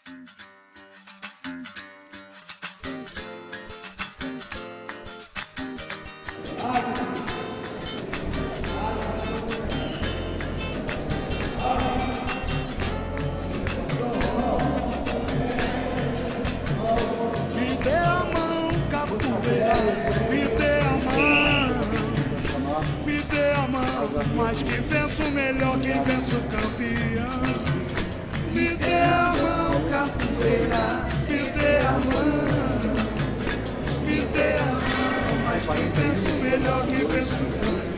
Me dê a mão, capoeira, me dê a mão, me dê a mão, mas que venço melhor, que venço campeão. Me dê a mão, capoeira, me dê a mão, me dê a mão, mas que venço melhor, que venço campeão.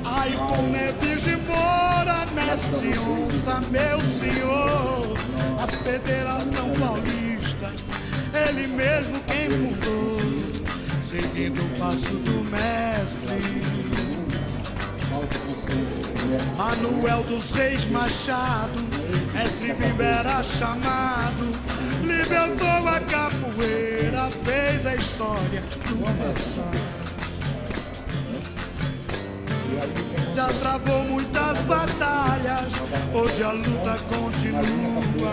Ayrton Neves de Moura, mestre onça, meu senhor, a Federação Paulista, ele mesmo quem fundou, seguindo o passo do mestre. Manuel dos Reis Machado, mestre Bimba era chamado, libertou a capoeira, fez a história do passado. Já travou muitas batalhas, hoje a luta continua,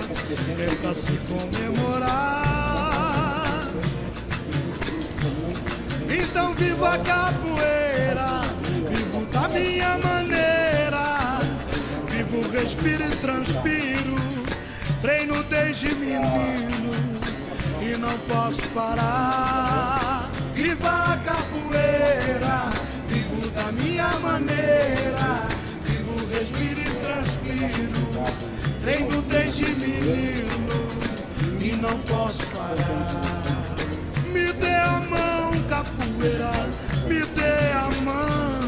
é pra se comemorar. Então viva a capoeira, vivo da minha maneira, vivo, respiro e transpiro, treino desde menino e não posso parar. Viva a capoeira, vivo da minha maneira, vivo, respiro e transpiro, treino desde menino e não posso parar. Me dê a mão, capoeira, me dê a mão,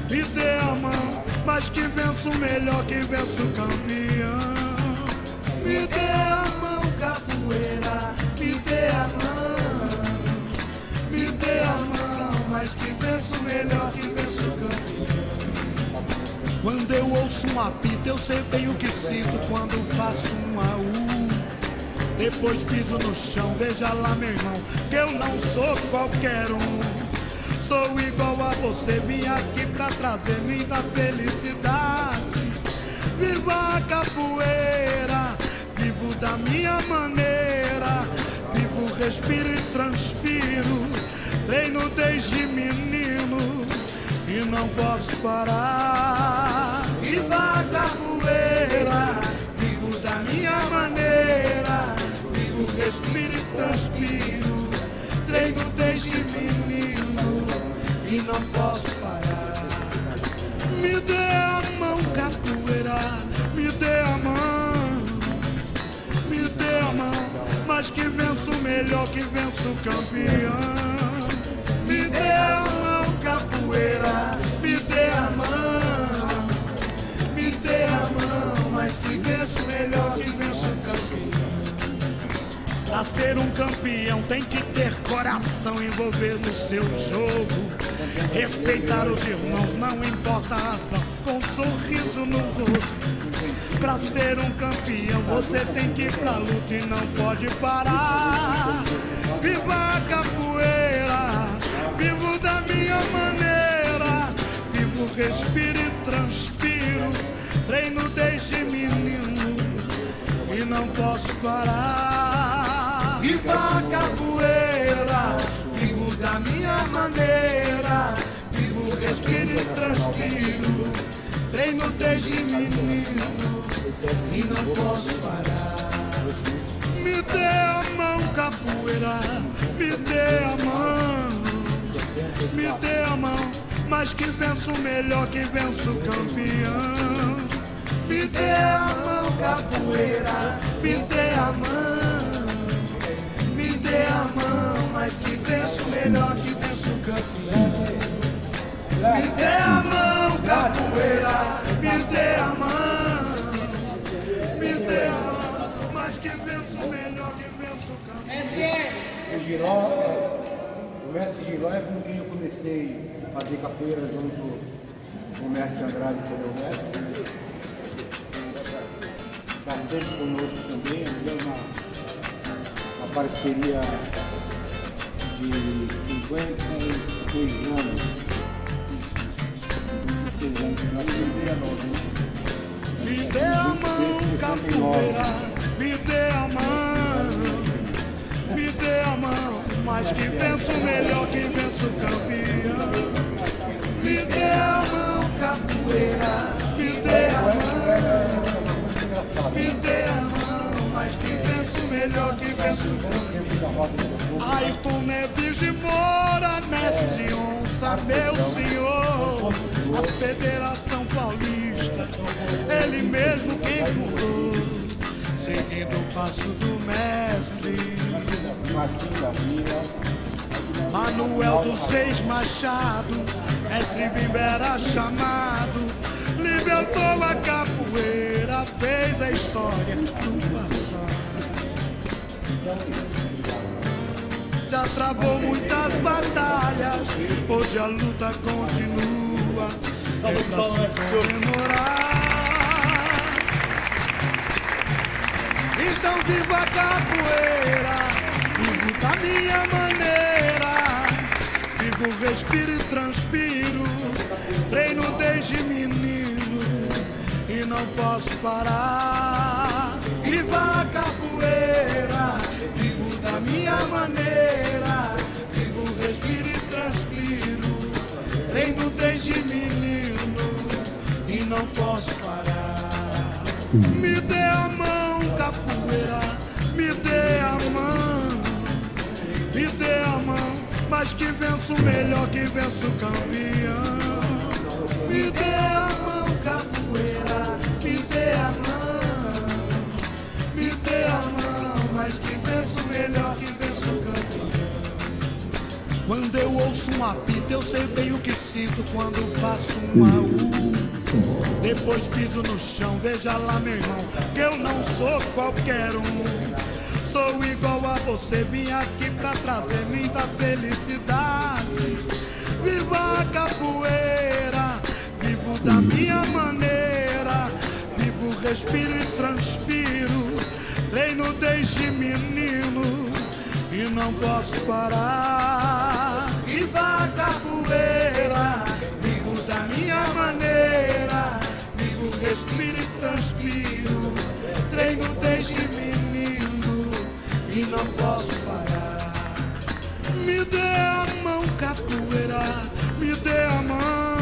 me dê a mão, mas que venço melhor, que venço campeão. Me dê a mão, capoeira, me dê a mão, me dê a mão, mas que venço melhor, que venço campeão. Quando eu ouço um apito, eu sei bem o que sinto quando faço um AU. Depois piso no chão, veja lá, meu irmão, que eu não sou qualquer um. Sou igual a você, vim aqui pra trazer muita felicidade. Viva a capoeira, vivo da minha maneira, vivo, respiro e transpiro, treino desde menino e não posso parar. Viva a capoeira, vivo da minha maneira, vivo, respiro e transpiro, treino desde menino e não posso parar. Me dê a mão, capoeira, me dê a mão, me dê a mão, mas que venço melhor, que venço campeão. Me dê a mão, capoeira, me dê a mão, me dê a mão, mas que venço melhor, que venço campeão. Pra ser um campeão tem que ter coração, envolver no seu jogo, respeitar os irmãos, não importa a razão, com um sorriso no rosto. Pra ser um campeão você tem que ir pra luta e não pode parar. Viva a capoeira, vivo da minha maneira, vivo, respiro e transpiro, treino desde menino e não posso parar. Viva a capoeira, vivo da minha maneira, vivo, respiro e transpiro, treino desde menino e não posso parar. Me dê a mão, capoeira, me dê a mão, me dê a mão, mas que venço melhor, que venço campeão. Me dê a mão, capoeira, me dê a mão, me dê a mão, mas que venço melhor, que venço campeão. Me dê a mão, capoeira, me dê a mão, me dê a mão, mas que venço melhor, que venço campeão. O mestre Giló é com quem eu comecei a fazer capoeira junto com o mestre Andrade, que é meu mestre. Está sempre conosco também, uma parceria de 52 anos. Me dê a mão, capoeira, me mas que venço melhor que venço o campeão. Me dê a mão, capoeira, me dê a mão, me dê a mão, mas que venço melhor que venço o campeão. Ayrton Neves de Moura, mestre de onça, meu senhor, a Federação Paulista, ele mesmo quem fundou, seguindo o passo do mestre Manuel dos Reis Machado, mestre Bimbera chamado, libertou a capoeira, fez a história do passado. Já travou muitas batalhas, hoje a luta continua, é pra se comemorar. Então viva a capoeira, vivo da minha maneira, vivo, respiro e transpiro, treino desde menino e não posso parar. Viva a capoeira, vivo da minha maneira, vivo, respiro e transpiro, treino desde menino e não posso parar. Me dê a mão, capoeira, me dê a mão, me dê a mão, mas que venço melhor que venço o campeão. Me dê a mão, capoeira, me dê a mão, me dê a mão, mas que venço melhor que venço o campeão. Quando eu ouço um apito, eu sei bem o que sinto quando faço um AU. Depois piso no chão, veja lá, meu irmão, que eu não sou qualquer um. Sou igual a você, vim aqui pra trazer muita felicidade. Viva a capoeira, vivo da minha maneira, vivo, respiro e transpiro, treino desde menino e não posso parar. Viva a capoeira, vivo da minha maneira, vivo, respiro e transpiro, treino desde menino e não posso parar. Me dê a mão, capoeira, me dê a mão,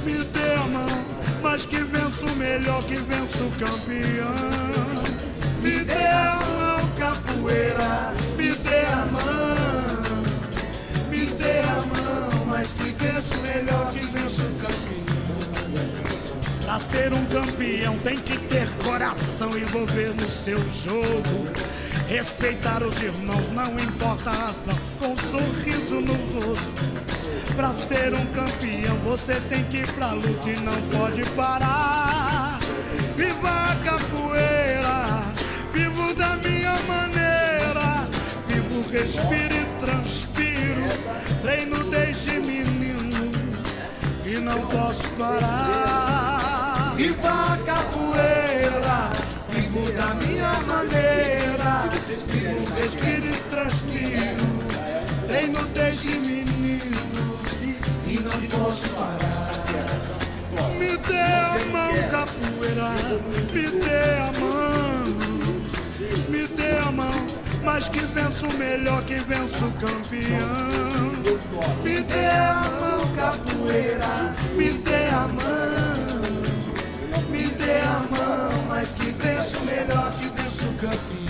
me dê a mão, mas que venço melhor que venço o campeão. Me dê a mão, capoeira, me dê a mão, me dê a mão, mas que venço melhor que venço o campeão. Pra ser um campeão tem que ter coração, envolver no seu jogo, respeitar os irmãos, não importa a razão, com um sorriso no rosto. Pra ser um campeão você tem que ir pra luta e não pode parar. Viva a capoeira, vivo da minha maneira, vivo, respiro e transpiro, treino desde menino e não posso parar. Viva a capoeira, vivo da minha maneira, vivo, respiro e transpiro, treino desde menino e não posso parar. Me dê a mão, capoeira, me dê a mão, me dê a mão, mas que venço melhor que venço o campeão. Me dê a mão, capoeira, me dê a mão, me dê a mão, mas que venço melhor que venço o campeão.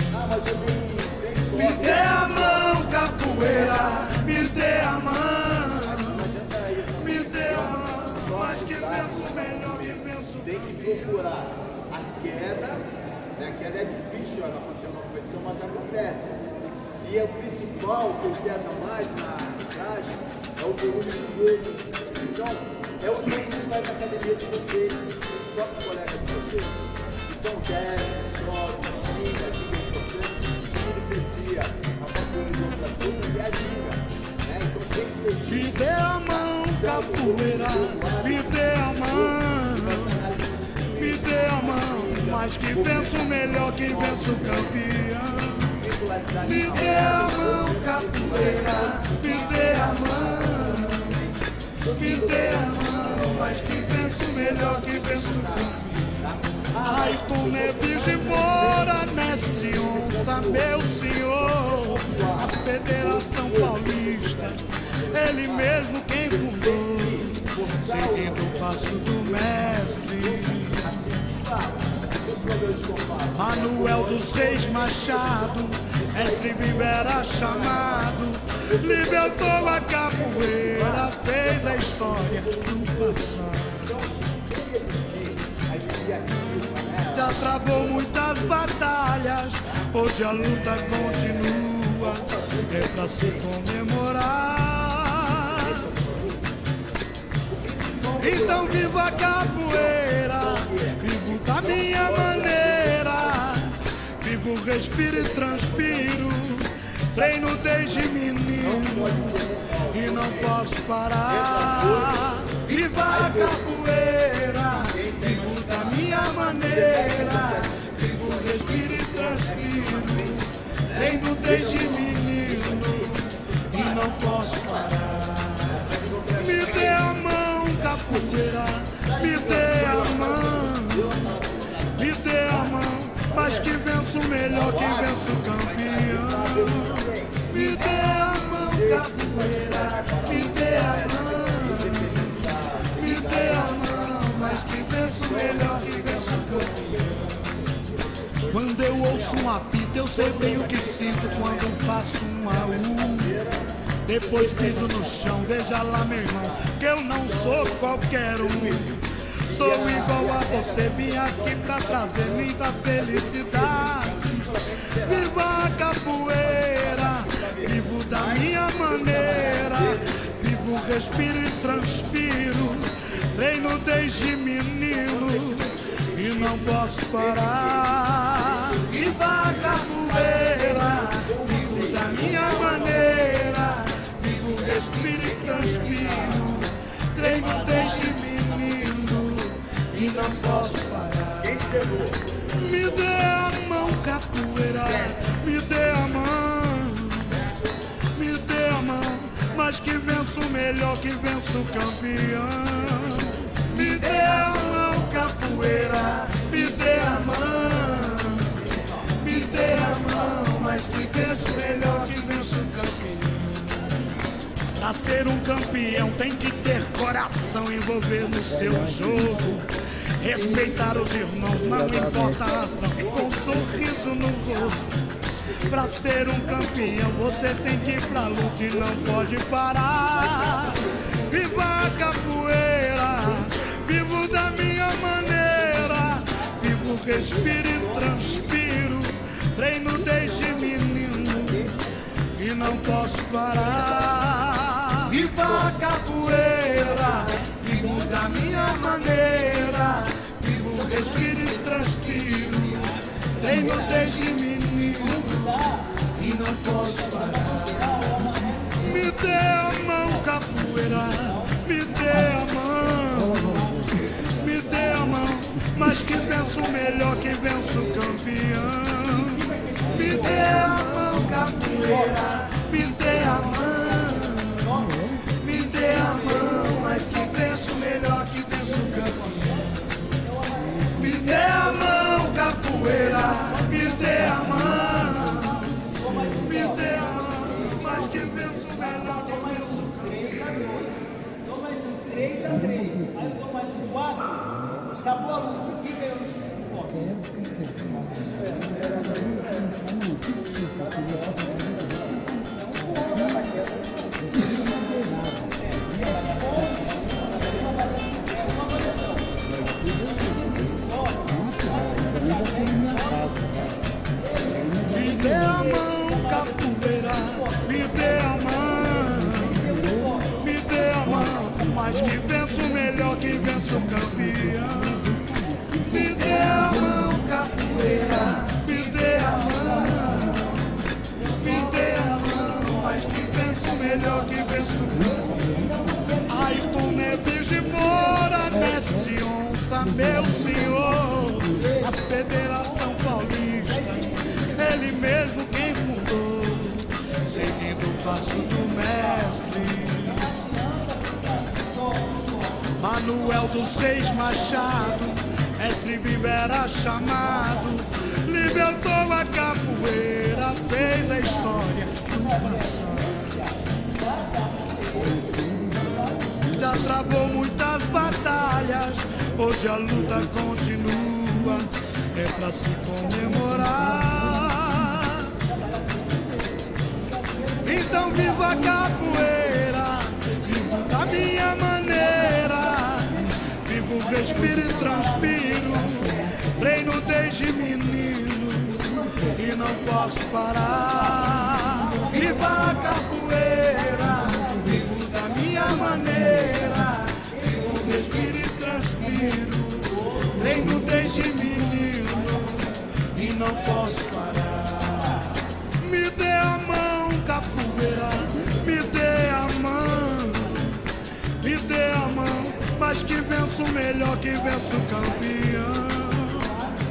Me dê a mão, capoeira, me dê a mão, me dê a mão, mas que venço melhor que venço o campeão. Tem que procurar a queda, né? A queda é difícil na competição, mas acontece. E o principal, que pesa mais na arbitragem, é o volume do jogo. Então, é o jogo que você faz na academia de vocês, os próprios colegas de vocês. Então, 10, 9, 5, 5%, tudo crescia, a favor para todos e a liga. Então, tem que ser. Me dê a mão, capoeira, me dê a mão, me dê a mão, mas que venço melhor que venço o campeão. Me dê a mão, capoeira, me dê a mão, me dê a mão, mas que venço melhor que venço o campeão. Ayrton Neves de Moura, mestre onça, Onça, meu senhor, a Federação Paulista, ele mesmo quem fundou, seguindo o passo do mestre Manuel dos Reis Machado, mestre Bibera chamado, libertou a capoeira, fez a história do passado. Já travou muitas batalhas, hoje a luta continua, é pra se comemorar. Então viva a capoeira, vivo da minha maneira, vivo, respiro e transpiro, treino desde menino e não posso parar. Viva a capoeira, vivo da minha maneira, vivo, respiro e transpiro, treino desde menino e não posso parar. Me dê a mão, capoeira, me dê a mão, me dê a mão, mas que venço o melhor, que venço o campeão. Me dê a mão, capoeira, me dê a mão, me dê a mão, mas que venço o melhor, que venço o campeão. Quando eu ouço um apito, eu sei bem o que sinto quando faço um AU. Depois piso no chão, veja lá, meu irmão, que eu não sou qualquer um. Sou igual a você, vim aqui pra trazer muita felicidade. Viva a capoeira, vivo da minha maneira, vivo, respiro e transpiro, treino desde menino e não posso parar. Viva a capoeira, vivo da minha maneira, vivo, respiro e transpiro, treino desde menino e não posso parar. Me dê a mão, capoeira, me dê a mão, me dê a mão, mas que venço o melhor, que venço o campeão. Me dê a mão, capoeira, me dê a mão, me dê a mão, mas que venço o melhor, que venço o campeão. Pra ser um campeão tem que ter coração, envolver no seu jogo, respeitar os irmãos, não importa a razão, e com um sorriso no rosto. Pra ser um campeão você tem que ir pra luta e não pode parar. Viva a capoeira, vivo da minha maneira, vivo, respiro e transpiro, treino desde menino e não posso parar. Viva a capoeira, vivo da minha maneira, vivo, respiro e transpiro, treino desde menino e não posso parar. Me dê a mão, capoeira, me dê a mão, me dê a mão, mas que venço o melhor, que venço o campeão. Me dê a mão, capoeira, me dê a mão, me dê a mão, mas que venço o melhor, que venço o campeão. Me dê a mão, capoeira, me dê a mão, me dê a mão, mas que venço o melhor, que venço o campeão. Então mais um 3-3, aí eu dou mais 4, acabou a luta, quem ganhou os pontos? Me dê a mão, capoeira, me dê a mão, me dê a mão, mas que venço o melhor, que venço o campeão. Me dê a mão, capoeira, me dê a mão, me dê a mão, mas que venço o melhor, que venço o campeão. Ayrton Neves de Moura, mestre Onça, meu senhor, a Federação Paulista, ele mesmo quem fundou, seguindo o passo do mestre Manuel dos Reis Machado, mestre Bibera chamado, libertou a capoeira, capoeira fez a história do passado. Já travou muitas batalhas, hoje a luta continua, é pra se comemorar. Então viva a capoeira, vivo da minha maneira, vivo, respiro e transpiro, treino desde menino e não posso parar. Viva a capoeira, vivo da minha maneira, vivo, respiro e transpiro, treino desde menino e não posso parar. Me dê a mão, capoeira, me dê a mão, me dê a mão, mas que venço melhor, que venço campeão.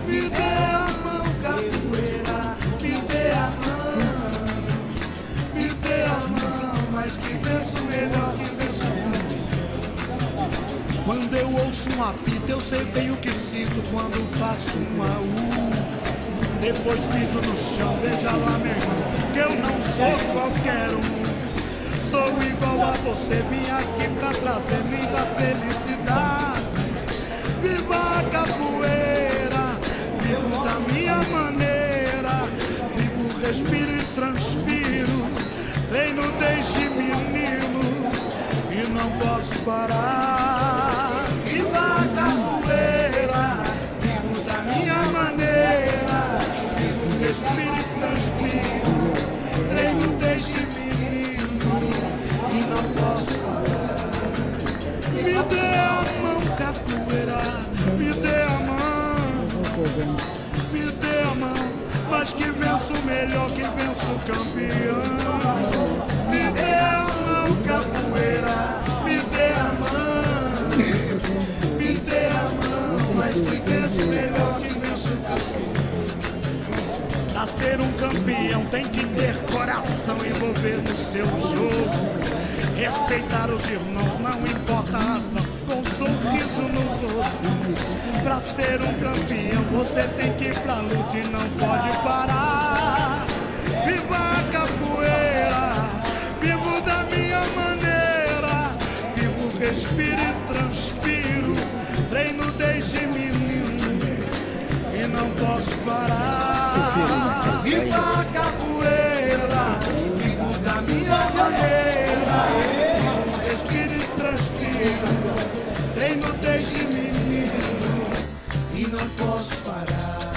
Me dê a mão, capoeira, me dê a mão, me dê a mão, mas que venço melhor, que venço campeão. Quando eu ouço um apito, eu sei bem o que sinto quando faço um AU. Depois piso no chão, veja lá, meu irmão, que eu não sou qualquer um. Sou igual a você, vim aqui pra trazer muita felicidade. Viva a capoeira, vivo da minha maneira, vivo, respiro e transpiro, treino desde menino e não posso parar. Viva a capoeira, vivo da minha maneira, vivo, respiro e transpiro, treino desde menino e não posso parar. Me dê a mão, capoeira, me dê a mão, me dê a mão, mas que venço melhor, que venço campeão. Me dê a mão, capoeira, me dê a mão, me dê a mão, mas que venço melhor, que venço campeão. Pra ser um campeão tem que ter coração, envolver no seu jogo, respeitar os irmãos, não importa a razão, com um sorriso no rosto. Pra ser um campeão você tem que ir pra luta e não pode parar. Viva a capoeira, vivo da minha maneira, vivo, respiro e transpiro, treino desde menino e não posso parar. Viva a capoeira, vivo da minha maneira, vivo, respiro e transpiro, treino desde menino e não posso parar.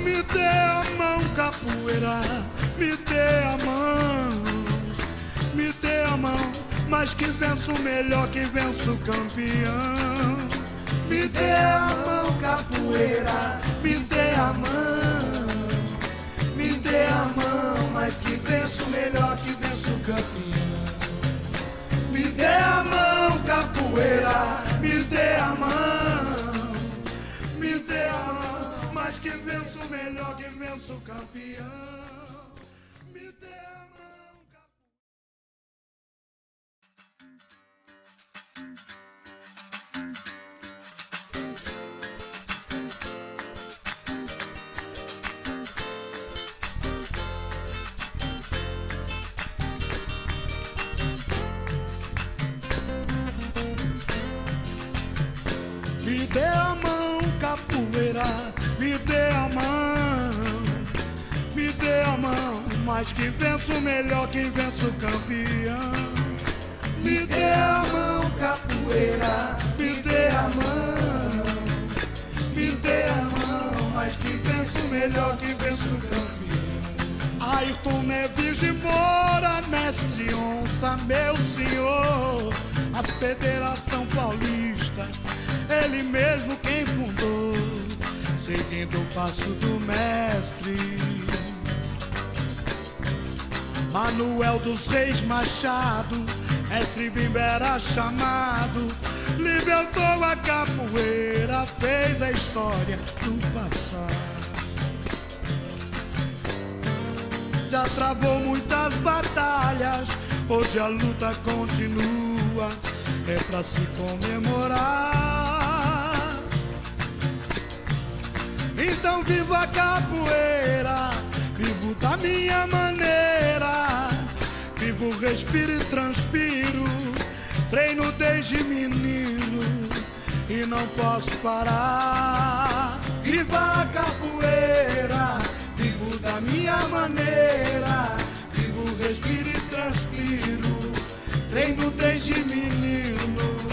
Me dê a mão, capoeira, me dê a mão, me dê a mão, mas que venço melhor, que venço campeão. Me dê a mão, capoeira, me dê a mão, me dê a mão, mas que venço melhor, que venço campeão. Me dê a mão, capoeira, me dê a mão, me dê a mão, mas que venço melhor, que venço campeão. Me dê a mão, capoeira. Me dê a mão, capoeira, me dê a mão, me dê a mão, mas que venço melhor, que venço campeão. Me dê a mão, capoeira, me dê a mão, me dê a mão, mas que venço melhor, que venço campeão. Ayrton Neves de Moura, mestre onça, meu senhor, a Federação Paulista, ele mesmo quem fundou, seguindo o passo do mestre. Manuel dos Reis Machado, mestre Bimba era chamado, libertou a capoeira, fez a história do passado. Já travou muitas batalhas, hoje a luta continua, é pra se comemorar. Então viva a capoeira, vivo da da minha maneira, vivo, respiro e transpiro. Treino desde menino e não posso parar. Viva a capoeira, vivo da minha maneira, vivo, respiro e transpiro. Treino desde menino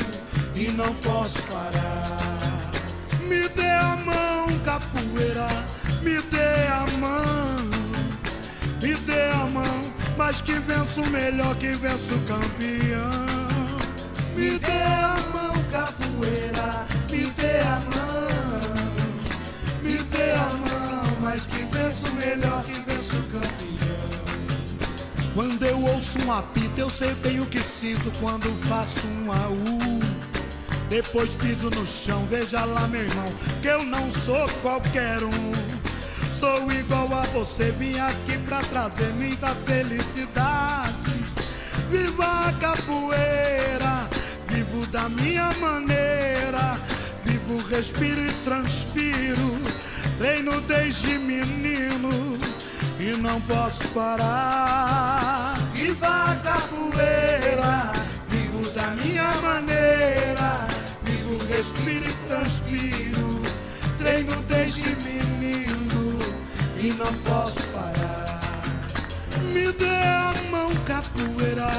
e não posso parar. Me dê a mão, capoeira, me dê a mão, me dê a mão, mas que venço melhor, que venço campeão. Me dê a mão, capoeira, me dê a mão, me dê a mão, mas que venço melhor, que venço campeão. Quando eu ouço um apito, eu sei bem o que sinto quando faço um AU. Depois piso no chão, veja lá, meu irmão, que eu não sou qualquer um. Sou igual a você, vim aqui pra trazer muita felicidade. Viva a capoeira, vivo da minha maneira, vivo, respiro e transpiro. Treino desde menino e não posso parar. Viva a capoeira, vivo da minha maneira, vivo, respiro e transpiro. Treino desde menino e não posso parar. Me dê a mão, capoeira,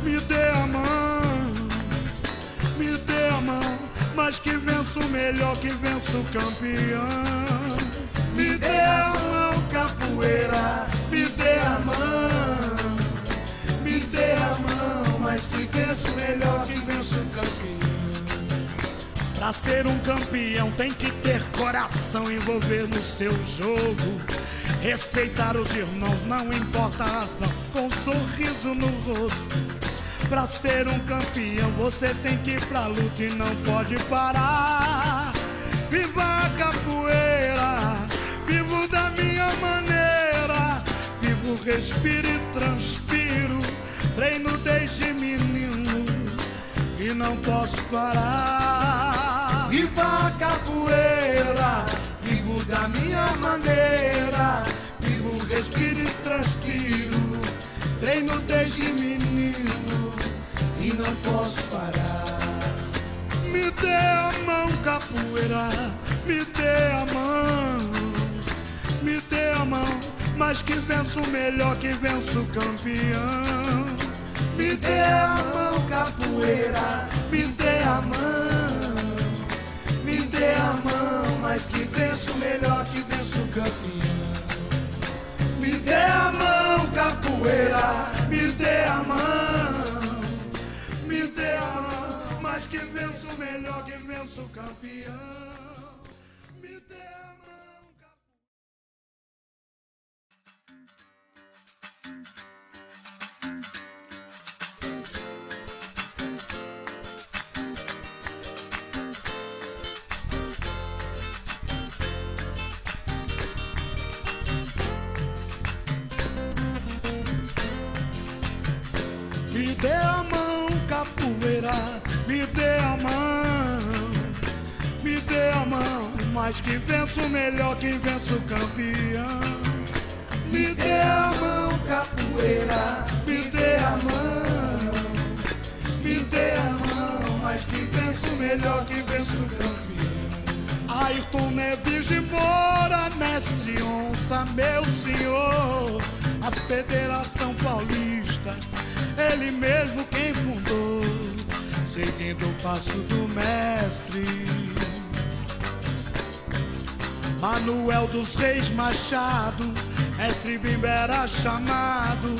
me dê a mão, me dê a mão, mas que venço melhor, que venço campeão. Me dê a mão, capoeira, me dê a mão, me dê a mão, mas que venço melhor, que venço campeão. Pra ser um campeão tem que ter coração, envolver no seu jogo, respeitar os irmãos, não importa a razão, com um sorriso no rosto. Pra ser um campeão você tem que ir pra luta e não pode parar. Viva a capoeira, vivo da minha maneira, vivo, respiro e transpiro. Treino desde menino e não posso parar. Viva a capoeira, vivo da minha maneira, vivo, respiro e transpiro. Treino desde menino e não posso parar. Me dê a mão, capoeira, me dê a mão, me dê a mão, mas que venço melhor, que venço campeão. Me dê a mão, capoeira, me dê a mão, me dê a mão, mas que venço melhor, que venço campeão. Me dê a mão, capoeira, me dê a mão, me dê a mão, mas que venço melhor, que venço campeão. Me dê a mão, capoeira. Me dê a mão, capoeira, me dê a mão, me dê a mão, mas que venço melhor, que venço campeão. Me dê a mão, capoeira, me dê a mão, me dê a mão, mas que venço melhor, que venço campeão. Ayrton Neves de Moura, mestre onça, meu senhor, a Federação Paulista, ele mesmo quem fundou, seguindo o passo do mestre. Manuel dos Reis Machado, mestre Bimba era chamado,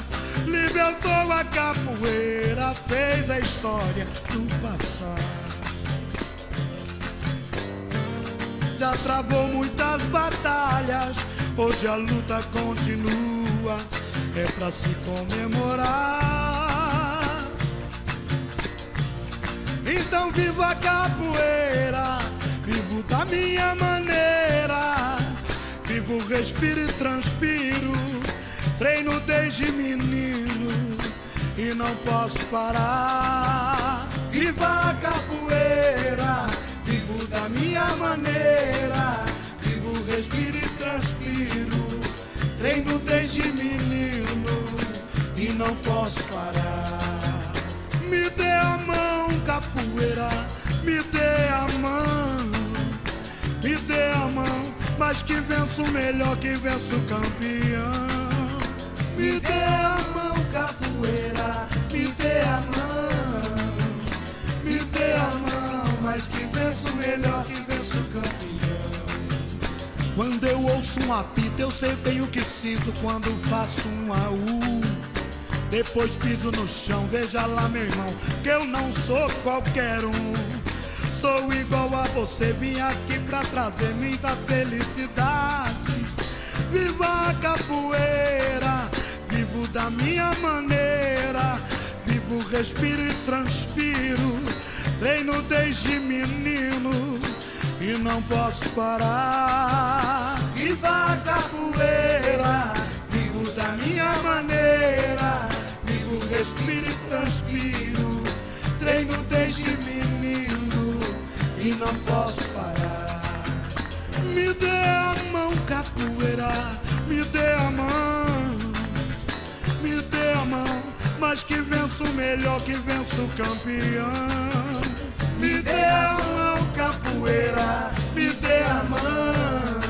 libertou a capoeira, fez a história do passado. Já travou muitas batalhas, hoje a luta continua, é pra se comemorar. Então viva a capoeira, vivo da minha maneira, vivo, respiro e transpiro. Treino desde menino e não posso parar. Viva a capoeira, vivo da minha maneira, vivo, respiro e transpiro. Treino desde menino não posso parar. Me dê a mão, capoeira, me dê a mão, me dê a mão, mas que venço melhor, que venço campeão. Me dê a mão, capoeira, me dê a mão, me dê a mão, mas que venço melhor, que venço campeão. Quando eu ouço um apito, eu sei bem o que sinto quando faço um AU. Depois piso no chão, veja lá, meu irmão, que eu não sou qualquer um. Sou igual a você, vim aqui pra trazer muita felicidade. Viva a capoeira, vivo da minha maneira. Vivo, respiro e transpiro, treino desde menino e não posso parar. Viva a capoeira, vivo da minha maneira. Vivo, respiro e transpiro, treino desde menino e não posso parar. Me dê a mão, capoeira, me dê a mão, me dê a mão, mas que venço melhor, que venço campeão. Me dê a mão, capoeira, me dê a mão,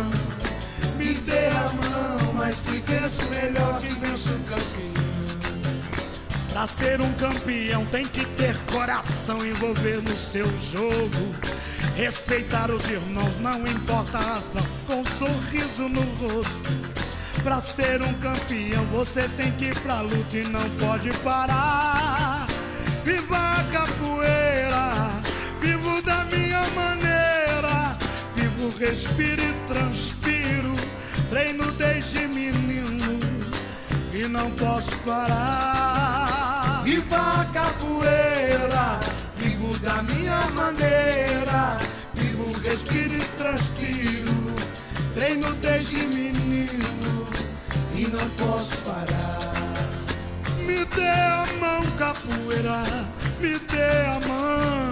me dê a mão, mas que venço melhor, que venço campeão. Pra ser um campeão tem que ter coração, envolver no seu jogo, respeitar os irmãos, não importa a razão, com um sorriso no rosto. Pra ser um campeão você tem que ir pra luta e não pode parar. Viva a capoeira, vivo da minha maneira. Vivo, respiro e transpiro, treino desde menino e não posso parar. Viva a capoeira, vivo da minha maneira. Vivo, respiro e transpiro, treino desde menino e não posso parar. Me dê a mão, capoeira, me dê a mão,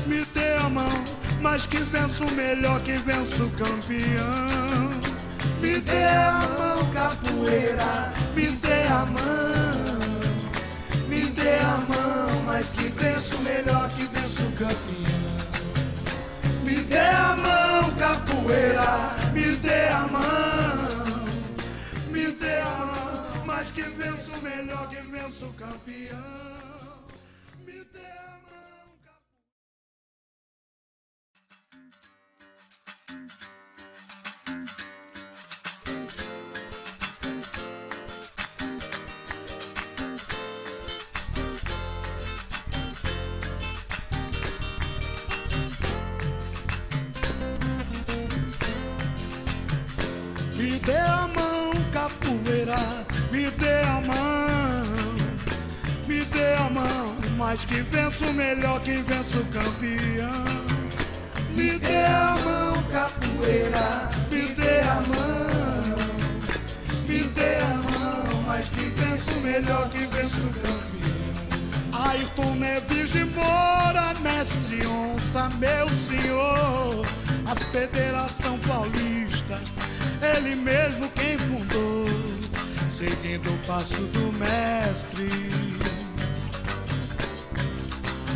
me dê a mão, mas que venço melhor, que venço campeão. Me dê a mão, capoeira, me dê a mão, me dê a mão, mas que venço melhor, que venço campeão. Me dê a mão, capoeira, me dê a mão, me dê a mão, mas que venço melhor, que venço campeão. Me dê a mão, me dê a mão, capoeira, me dê a mão, me dê a mão, mas que venço melhor, que venço campeão. Me dê a mão, capoeira, me dê a mão, me dê a mão, mas que venço melhor, que venço campeão. Ayrton Neves de Moura, mestre onça, meu senhor, a Federação Paulista, ele mesmo quem fundou, seguindo o passo do mestre.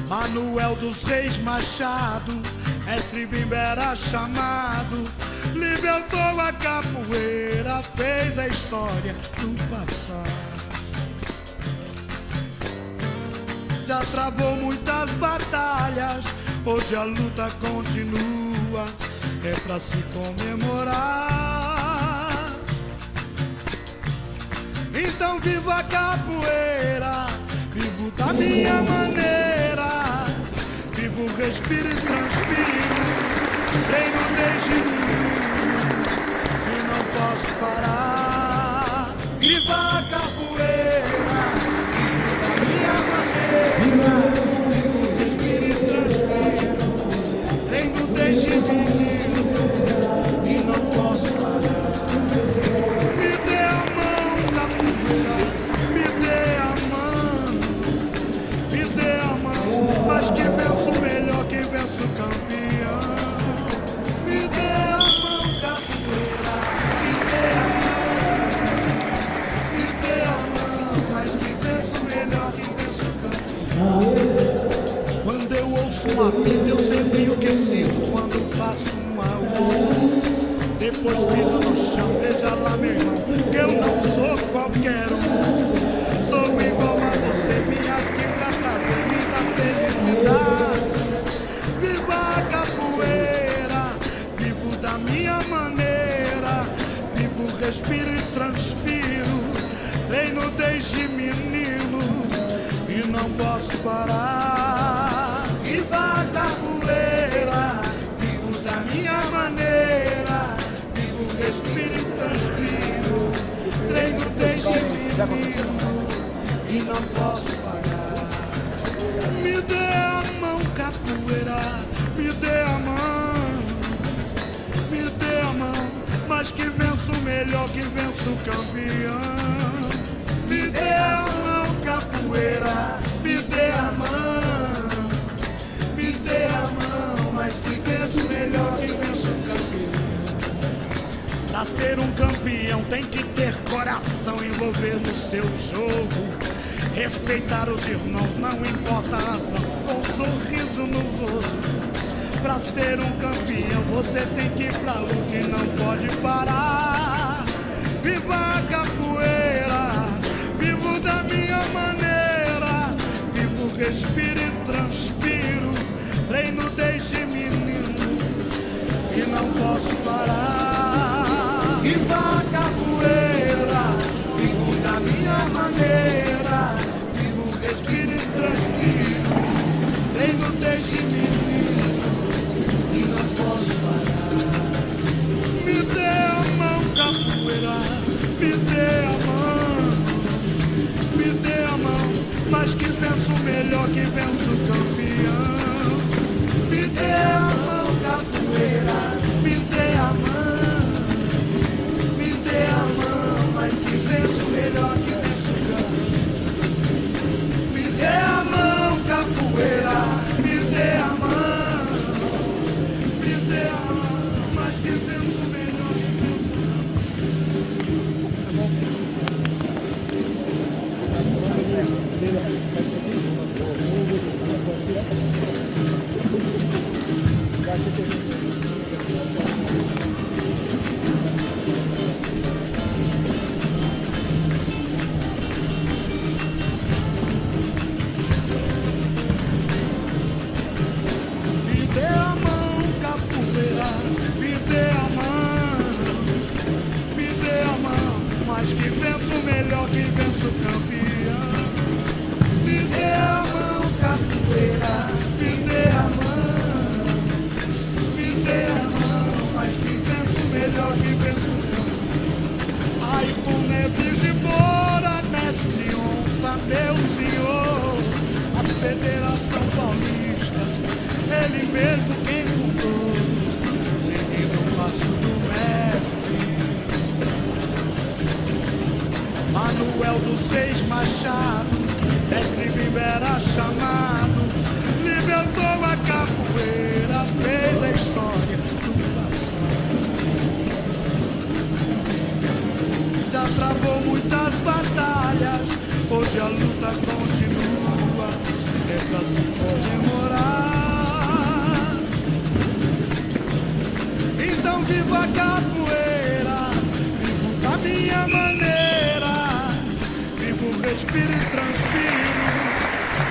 Manuel dos Reis Machado, mestre Bimbera chamado, libertou a capoeira, fez a história do passado. Já travou muitas batalhas, hoje a luta continua, é pra se comemorar. Então viva a capoeira, vivo da minha maneira. Vivo, respiro e transpiro, treino desde menino e não posso parar. Viva a capoeira, vivo da minha maneira. Vivo, respiro e transpiro, treino desde menino e não posso parar. Me dê a mão, capoeira, me dê a mão, me dê a mão, mas que venço melhor, que venço campeão. Me dê a um apito, eu sei bem o que sinto quando faço um AU. Depois piso no chão, veja lá meu irmão, que eu não sou qualquer um. Sou igual a você, vim aqui pra trazer muita felicidade. Viva a capoeira, vivo da minha maneira. Vivo, respiro e transpiro, treino desde menino e não posso parar. Viva a capoeira, vivo da minha maneira. Vivo, respiro e transpiro, treino desde menino e não posso parar. Me dê a mão, capoeira, me dê a mão, me dê a mão, mas que venço melhor, que venço campeão. Me dê a mão, capoeira, me dê a mão, me dê a mão, mas que venço melhor, que venço campeão. Pra ser um campeão tem que ter coração, envolver no seu jogo, respeitar os irmãos, não importa a razão, com um sorriso no rosto. Pra ser um campeão você tem que ir pra luta e não pode parar. Viva a capoeira, vivo da minha maneira. Vivo, respiro e transpiro, treino desde menino e não posso parar. Viva a capoeira, vivo da minha maneira. Vivo, respiro e transpiro, treino desde menino e não posso parar. Me dê a mão, capoeira, me dê a mão, me dê a mão, mas que venço melhor, que venço campeão. Me dê a mão, capoeira, me dê a mão, me dê a mão, mas que venço melhor, que venço campeão. Me dê a mão, capoeira, me dê a mão, me dê a mão, mas que venço melhor, que venço Me dê a mão, capoeira, me dê a mão, me dê a mão, mas que venço melhor, que venço campeão. Me dê a mão, capoeira, me dê a mão, me dê a mão, mas que venço melhor, que venço campeão. Ai, Neves de Moura, mestre onça, meu senhor, a Federação Paulista, ele mesmo quem fundou, seguindo o passo do mestre Manuel dos Reis Machado. Mestre Vivera chamado, libertou a capoeira, fez a história do passado. Já travou muitas batalhas, hoje a luta continua, é pra se comemorar. Então viva a capoeira, vivo da minha maneira. Vivo, respiro e transpiro,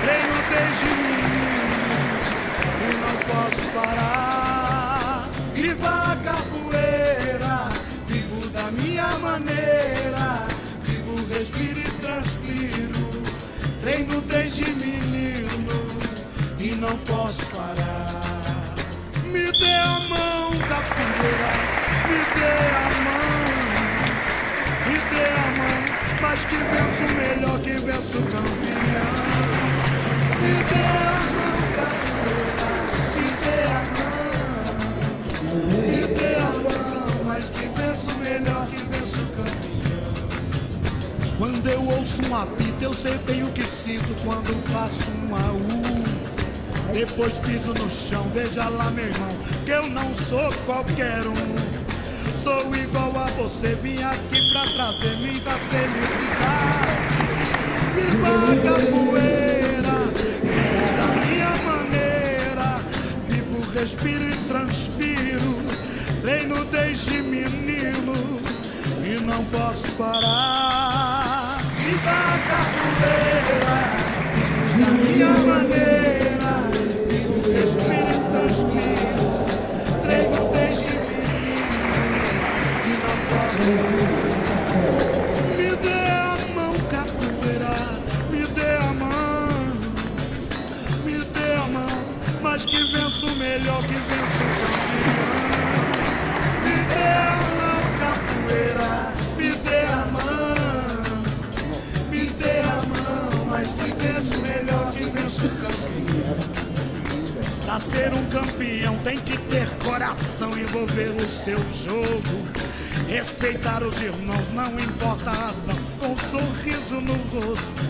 treino desde menino e não posso parar. Viva a capoeira, vivo da minha maneira. Vivo, respiro e transpiro, treino desde menino e não posso parar. Me dê a mão, capoeira, me dê a mão, me dê a mão, mas que venço melhor, que venço campeão. Me dê a mão, capoeira, me dê a mão, me dê a mão, mas que venço melhor, que venço campeão. Quando eu ouço um apito, eu sei bem o que sinto quando faço um AU. Depois piso no chão, veja lá meu irmão, que eu não sou qualquer um. Sou igual a você, vim aqui pra trazer muita felicidade. Viva a capoeira, vivo da minha maneira. respiro e transpiro. Treino desde menino e não posso parar. Viva a capoeira, da minha maneira. Vivo, respiro e transpiro. Treino desde menino e não posso parar. Me dê a mão, capoeira, me dê a mão. Me dê a mão, mas que venço melhor que venço o campeão. Me dê a mão, capoeira, me dê a mão. Me dê a mão, mas que venço melhor que venço o campeão. Pra ser um campeão tem que ter coração, envolver o seu jogo, respeitar os irmãos, não importa a razão, com um sorriso no rosto.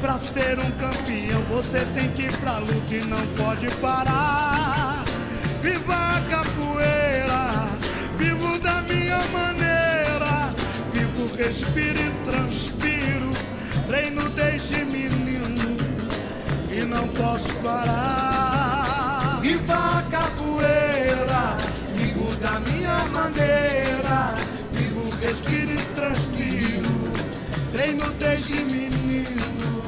Pra ser um campeão você tem que ir pra luta e não pode parar. Viva a capoeira, vivo da minha maneira. Vivo, respiro e transpiro. Treino desde menino e não posso parar. Viva a capoeira, vivo da minha maneira. Vivo, respiro e transpiro. Treino desde menino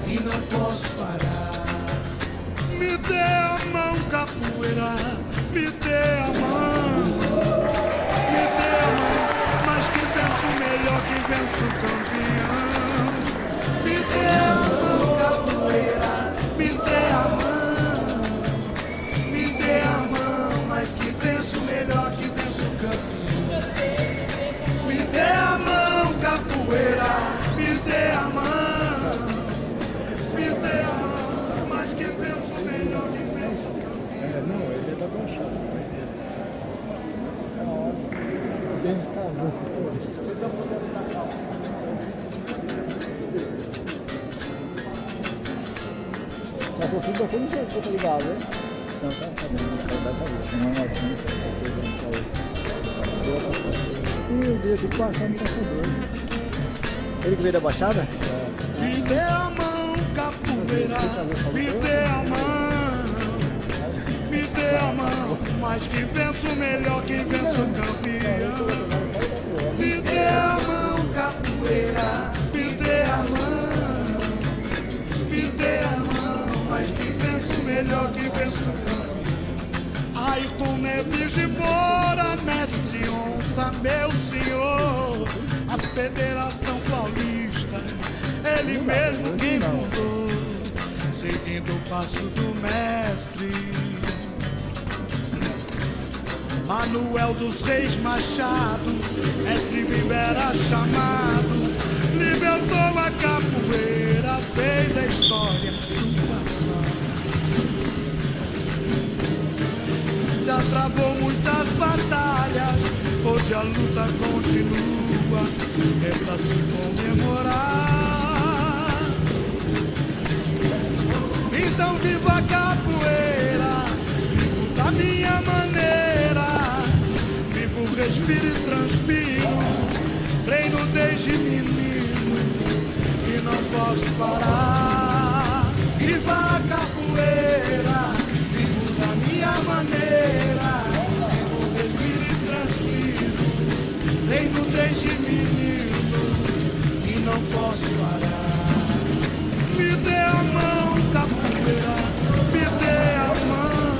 e não posso parar. Me dê a mão, capoeira, me dê a mão. Me dê a mão, mas que venço melhor que venço o campeão. Me dê a mão, capoeira, me dê a mão. Me dê a mão, mas que venço melhor que venço o campeão. Me dê a mão, capoeira, me dê a mão. Me dê a mão, mas que venço melhor que venço o campeão. Não, ele tá broxado. O Denis casou. Só que eu fiz daquele jeito que eu tô ligado, né? Não, tá bem, não vai fazer. Chamar uma audiência, meu Deus, tem que passar no passador. Ele que veio da Baixada? Me dê a mão, capoeira, me dê a mão. Me dê a mão, mas que venço melhor que venço o campeão. Me dê a mão, capoeira, me dê a mão. Me dê a mão, mas que venço melhor que venço o campeão. Ayrton Neves de Moura, mestre onça, meu senhor. A Federação Paulista, ele mesmo quem fundou, seguindo o passo do mestre. Manuel dos Reis Machado, mestre Vivera chamado, libertou a capoeira, fez a história do passado. Já travou muitas batalhas, hoje a luta continua, é pra se comemorar. Então viva a capoeira, vivo da minha maneira. Vivo, respiro e transpiro, treino desde menino e não posso parar. Viva a capoeira, vivo da minha maneira. Vivo, respiro e transpiro, treino desde menino e não posso parar. Me dê a mão, capoeira, me dê a mão.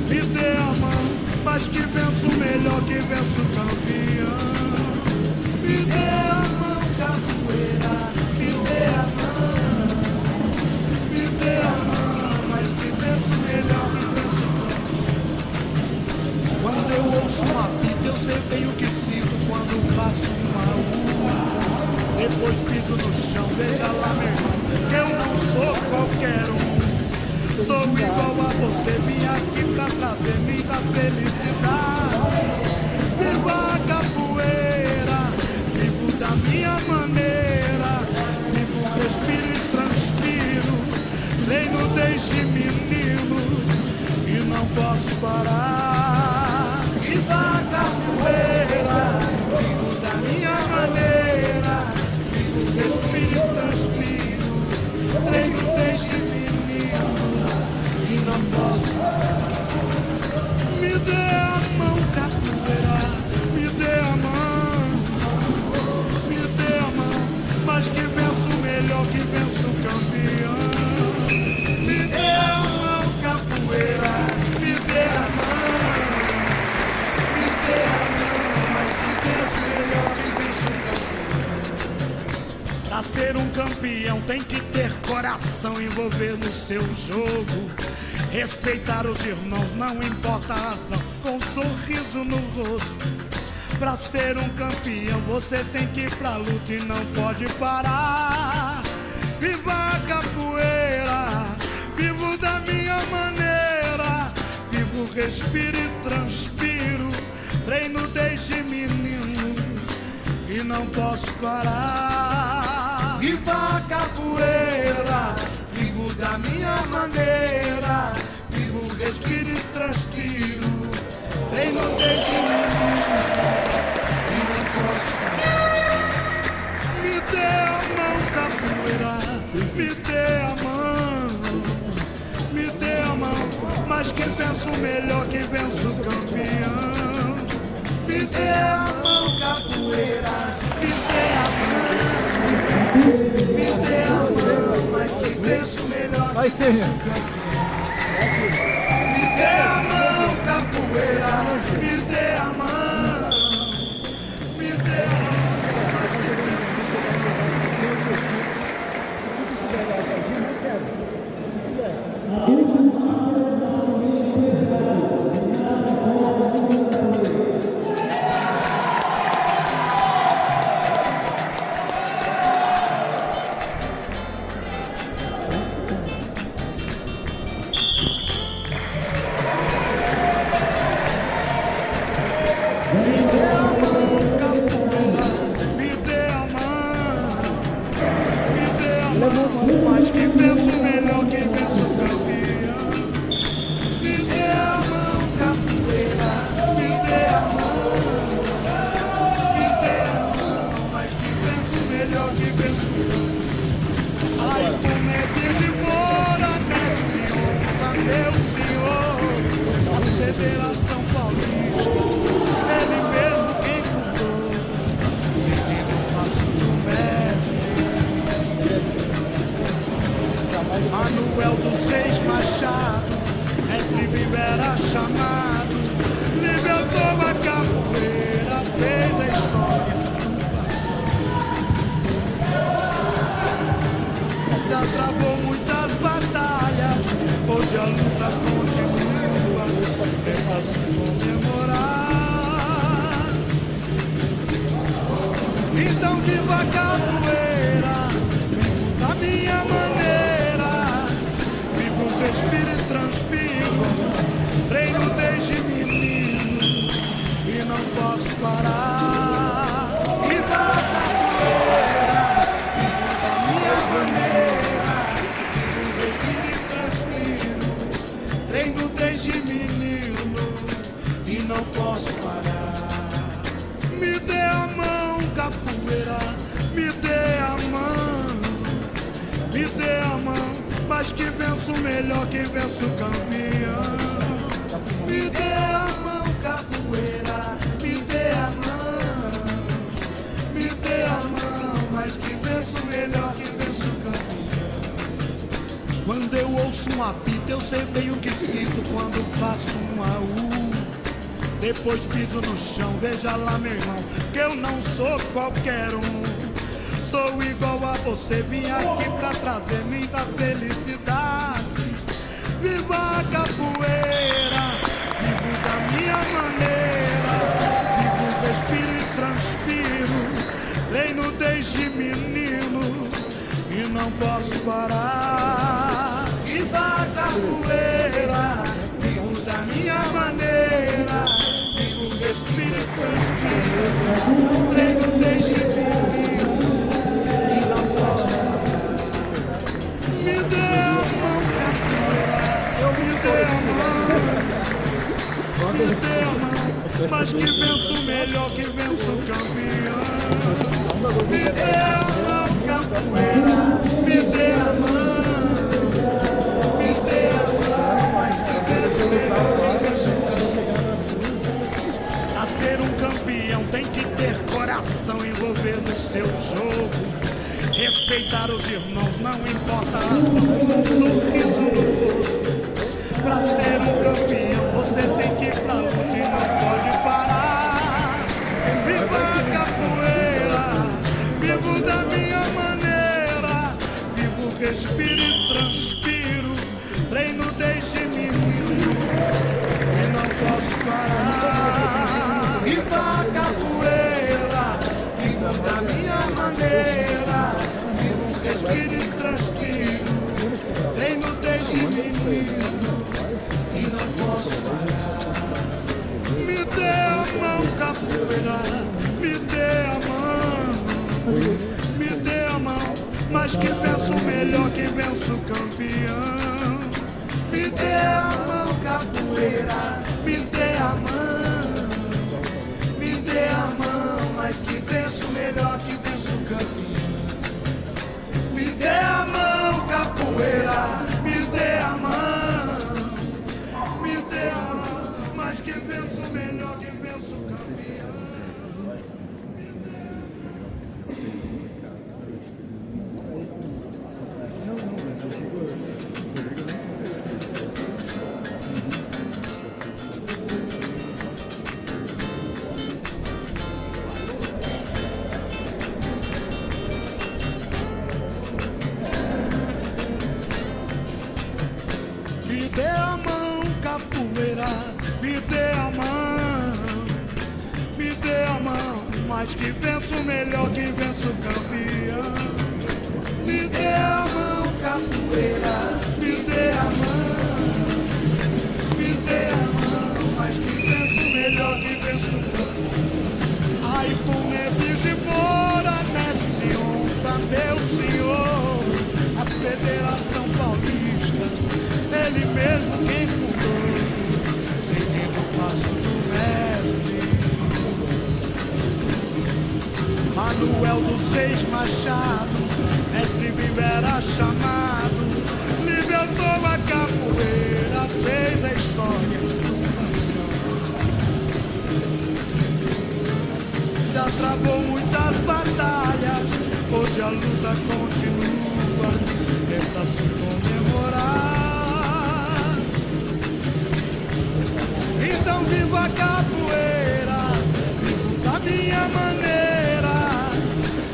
Me dê a mão, mas que venço melhor que venço o campeão. Me dê a mão, capoeira, me dê a mão. Me dê a mão, mas que venço melhor que venço o campeão. Quando eu ouço uma fita, eu sei bem o que sinto quando faço uma rua. Depois piso no chão, veja lá, meu irmão, que eu não sou qualquer um. Sou igual a você, vim aqui pra trazer minha felicidade. Viva a capoeira, vivo da minha maneira. Vivo, respiro e transpiro, treino desde menino e não posso parar. Viva a capoeira, vivo da minha maneira. Vivo, respiro e transpiro, treino desde menino e não posso parar. campeão tem que ter coração, envolver no seu jogo, respeitar os irmãos, não importa a razão, com um sorriso no rosto. Pra ser um campeão você tem que ir pra luta e não pode parar. Viva a capoeira, vivo da minha maneira, vivo, respiro e transpiro, treino desde menino e não posso parar. Viva a capoeira, vivo da minha maneira, vivo, respiro e transpiro, treino desde menino e não posso parar. Me dê a mão, capoeira, me dê a mão, me dê a mão, mas que penso melhor que venço o campeão. Me dê a mão, capoeira, me dê a mão, me dê a mão, mas que venço melhor que venço o campeão. Me dê a mão, capoeira, me dê a mão, me dê a mão. Mas que penso melhor que venço o campeão. Me dê a mão, capoeira, me dê a mão, me dê a mão, mas que penso melhor que venço o campeão. Ai, como é que de fora, mestre, onça, meu senhor, a Federação Paulista, ele mesmo quem fundou, seguindo o passo do mestre Manuel dos Reis Machado, mestre Vivera chamado, libertou a capoeira, fez a história. Já travou muitas batalhas, hoje a luta continua, é pra se comemorar. Então viva a capoeira, vivo da minha maneira, respiro e transpiro, treino desde menino e não posso parar. Viva a capoeira, vivo da minha maneira, respiro e transpiro, treino desde menino e não posso parar. Me dê a mão, capoeira, me dê a mão, me dê a mão, mas que venço melhor que venço o campeão. Me dê a mão, capoeira, me dê a mão, me dê a mão, mas que venço melhor que venço o campeão. Quando eu ouço um apito, eu sei bem o que sinto quando faço um AU. Depois piso no chão, veja lá, meu irmão, que eu não sou qualquer um. Sou igual a você, vim aqui pra trazer muita felicidade. Viva a capoeira, vivo da minha maneira, vivo, respiro e transpiro, treino desde menino e não posso parar. Viva a capoeira, vivo da minha maneira, vivo, respiro e transpiro, treino desde menino. Me dê a mão, capoeira, me dê a mão, mas que venço melhor que venço o campeão. Me dê a mão, capoeira, me dê a mão, me dê a mão, mas que venço melhor que venço o campeão. A ser um campeão tem que ter coração, envolver no seu jogo, respeitar os irmãos, não importa a razão, um sorriso no rosto. Pra ser um campeão você tem que ir pra luta e não pode parar. Viva a capoeira, vivo da minha maneira, respiro e transpiro. Treino desde menino e não posso parar. Viva a capoeira, vivo da minha maneira. Vivo, respiro e transpiro. Treino desde menino e não posso parar. Me dê a mão, capoeira, me dê a mão. Me dê a mão, mas que venço melhor, que venço campeão. Me dê a mão, capoeira, me dê a mão. Me dê a mão, mas que venço melhor, que venço campeão. Me dê a mão, capoeira, me dê a mão. Me dê a mão, mas que venço melhor, que venço campeão. Me dê a mão, capoeira, me dê a mão. Me dê a mão, mas que venço melhor, que venço campeão. Me dê a mão, capoeira, me dê a mão. Me dê a mão, mas que venço melhor, que venço campeão. Ai, tu me diz embora, mestre onça, meu senhor. A Federação Paulista, ele mesmo quem fundou, seguindo o passo do mestre Manuel dos Reis Machado. Mestre vivo era chamado, libertou a capoeira, fez a história. Já travou muitas batalhas, hoje a luta continua, tenta se comemorar. Então viva a capoeira, vivo da minha maneira.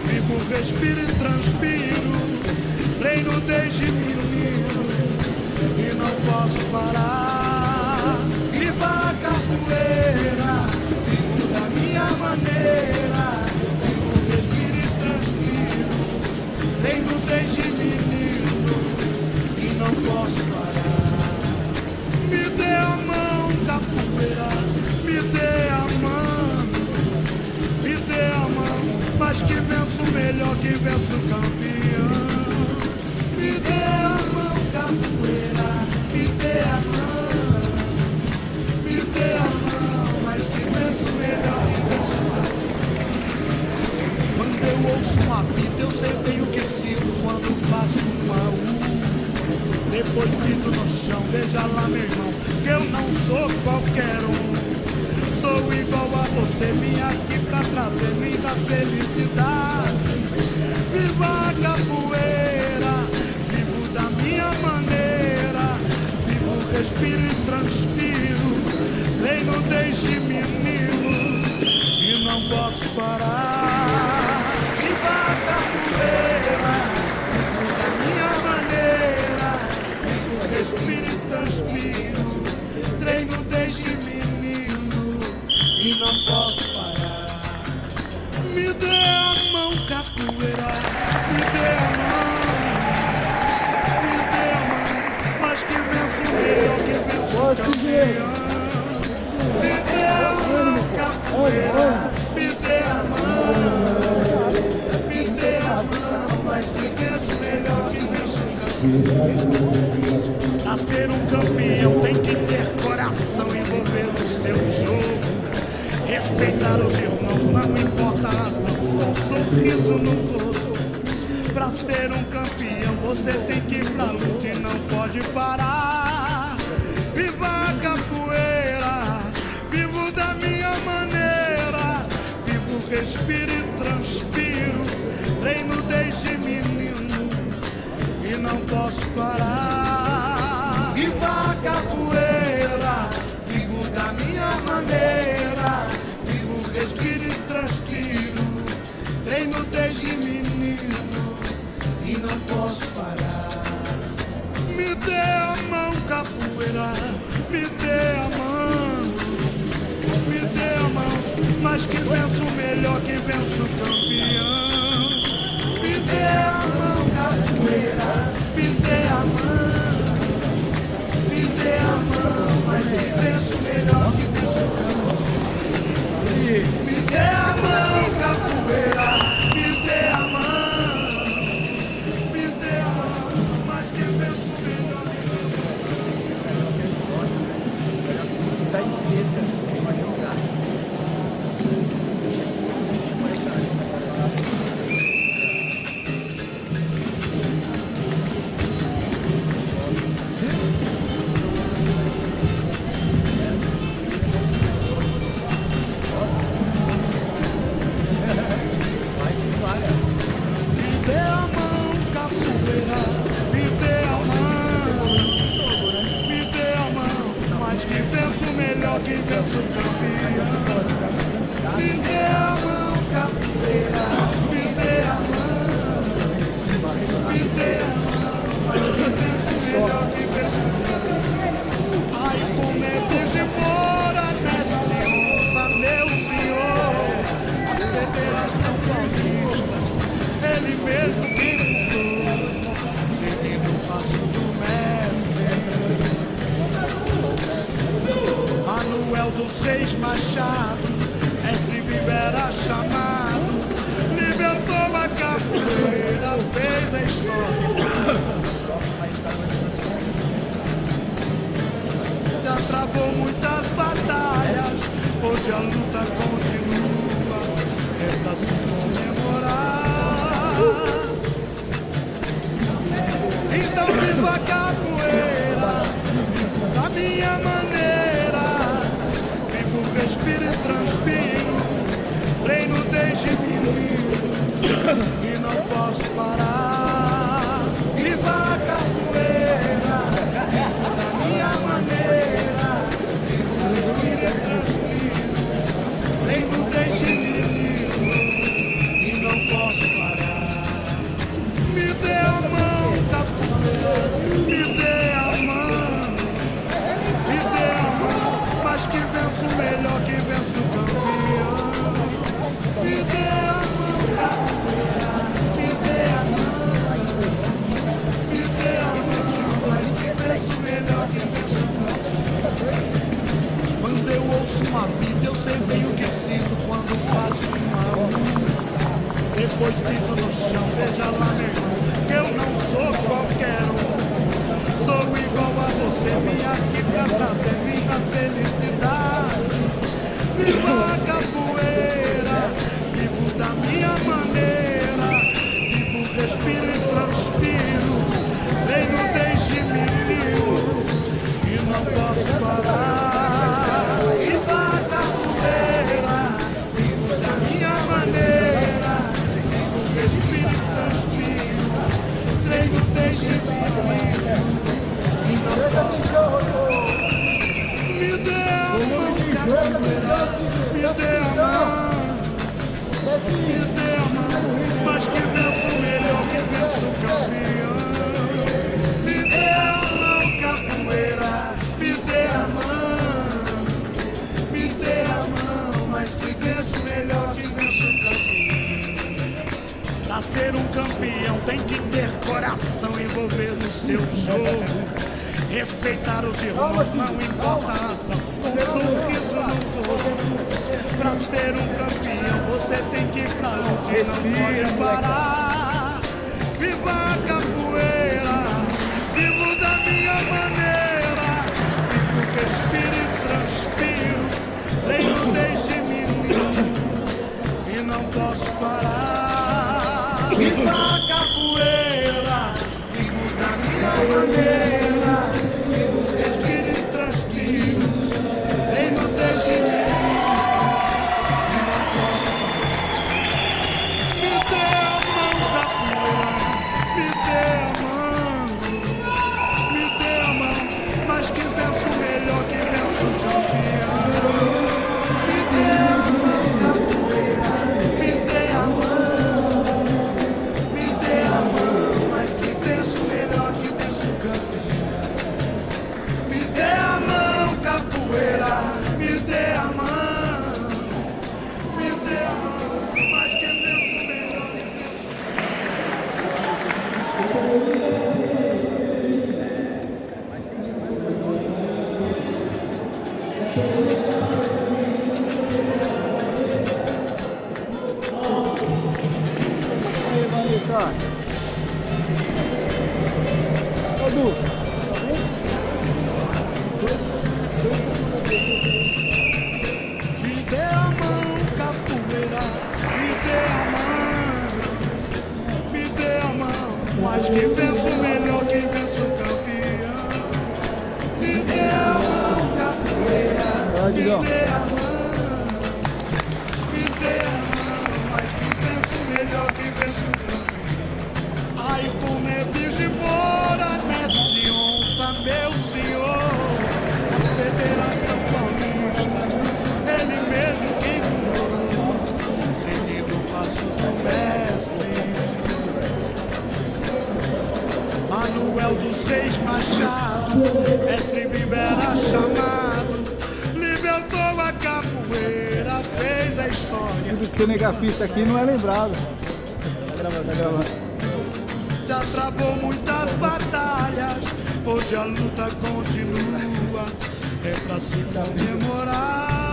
Vivo, respiro e transpiro, treino desde menino e não posso parar. Viva a capoeira, vivo da minha maneira. Vivo, respiro e transpiro, treino desde menino e não posso parar. Me dê a mão, capoeira, me dê a mão. Me dê a mão, mas que venço melhor, que venço campeão. Me dê a mão, capoeira, me dê a mão. Me dê a mão, mas que venço melhor, que venço campeão. Quando eu ouço uma fita, eu sei bem o que sinto quando faço uma U. Depois piso no chão, veja lá, meu irmão, que eu não sou qualquer um. Sou igual a você, vim aqui pra trazer muita felicidade. Viva a capoeira, vivo da minha maneira. Vivo, respiro e transpiro, treino desde menino e não posso parar. Viva a capoeira, vivo da minha maneira. Vivo, respiro e transpiro, treino desde menino e não posso parar. Me dê a mão, capoeira, me dê a mão. Me dê a mão, mas que venço melhor, que venço campeão. Me dê a mão, capoeira, me dê a mão. Me dê a mão, mas que venço melhor, que venço campeão. Pra ser um campeão tem que ter coração, envolver no seu jogo. Respeitar os irmãos, não importa a razão, um sorriso no rosto. Pra ser um campeão, você tem que ir pra luta e não pode parar. Viva a capoeira, vivo da minha maneira. Vivo, respiro e transpiro, treino desde menino e não posso parar. Viva a capoeira, vivo da minha maneira. Vivo, respiro e transpiro, treino desde menino e não posso parar. capoeira, me dê a mão, me dê a mão, mas que venço melhor, que venço campeão. Me dê a mão, capoeira, me dê a mão, me dê a mão, mas que venço melhor, que venço campeão. Me dê a mão, capoeira, me dê a mão, me dê a mão, mas que venço melhor, que venço. Sai cedo, vai jogar. Me dê a mão, capoeira, me dê a mão, me dê a mão, mas que venço melhor, que venço campeão. Me dê a mão, capoeira, me dê a mão, me dê a mão, mas que venço melhor, que venço campeão. Ai, como é de embora, mestre, onça, meu senhor, a Federação Paulista, ele mesmo que fundou, seguindo o passo do mestre. Manuel dos Reis Machado, mestre Vivera chamado, libertou a capoeira, fez a história. Já travou muitas batalhas, hoje a luta continua, resta se comemorar. Então viva a capoeira, da minha maneira, vivo, respiro e transpiro, treino desde menino e não posso parar. Viva a capoeira, da minha maneira, vivo, respiro e transpiro, treino desde menino e não posso parar. Me dê a mão, capoeira, me dê a mão, me dê a mão, mas que venço melhor, que venço campeão. Me dê a mão, capoeira, me dê a mão, me dê a mão, mas que venço melhor, que venço campeão. Quando eu ouço uma vida, eu sei bem o que sinto quando faço uma luta. Depois piso no chão, veja lá, meu irmão, que eu não sou qualquer um. Sou igual a você, vim aqui pra trazer minha felicidade. Viva a capoeira, vivo da minha maneira, vivo, respiro e transpiro, treino desde menino e não posso parar. Viva a capoeira, vivo da minha maneira, respiro e transpiro, treino desde menino e não posso parar. Me dê a mão, capoeira, me dê a mão, me dê a mão, mas que venço melhor, que venço campeão. Me dê a mão, capoeira, me dê a mão, me dê a mão, mas que venço melhor, que venço campeão. Pra ser um campeão tem que ter coração, envolver no seu jogo, respeitar os irmãos, não importa a ação, um sorriso no rosto. Pra ser um campeão você tem que ir pra luta e não pode parar. Viva a capoeira, vivo da minha maneira, vivo, respiro e transpiro, treino desde menino e não posso parar. Viva a capoeira, vivo da minha maneira, vivo, respiro e transpiro, treino desde menino e não posso parar. Me dê a mão, capoeira, me dê a mão, me dê a mão, mas que venço melhor, que venço campeão. Me dê a mão, capoeira, me dê a mão, me dê a mão, mas que venço melhor, que venço campeão. lá. Ô, Du. Me dê a mão, capoeira, me dê a mão, me dê a mão, mas que penso melhor, que penso campeão. Me dê a mão, capoeira, Vai, me Digão. dê a mão, me dê a mão, mas que penso melhor, que penso campeão. Ayrton Neves de Moura, mestre de onça, meu senhor, a Federação Paulista, ele mesmo quem fundou, seguindo o passo do mestre. Manuel dos Reis Machado, mestre Bibera chamado, libertou a capoeira, fez a história. Tudo que ser megafista aqui não é lembrado. Tá gravando. Já travou muitas batalhas, hoje a luta continua, é pra se comemorar.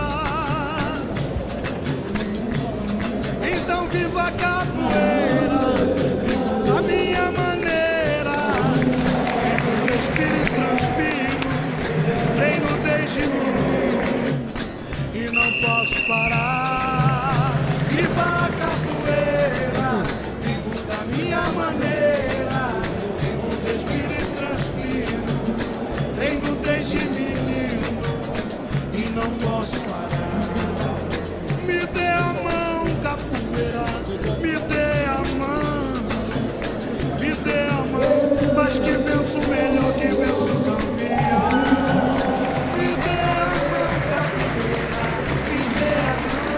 Então viva a capoeira, vivo a minha maneira, vivo, respiro e transpiro, treino desde menino e não posso parar. Viva a capoeira, vivo da minha maneira, vivo, respiro e transpiro, treino desde menino e não posso parar. Me dê a mão, capoeira, me dê a mão, me dê a mão, mas que penso melhor, que penso campeão. Me dê a mão, capoeira, me dê a mão.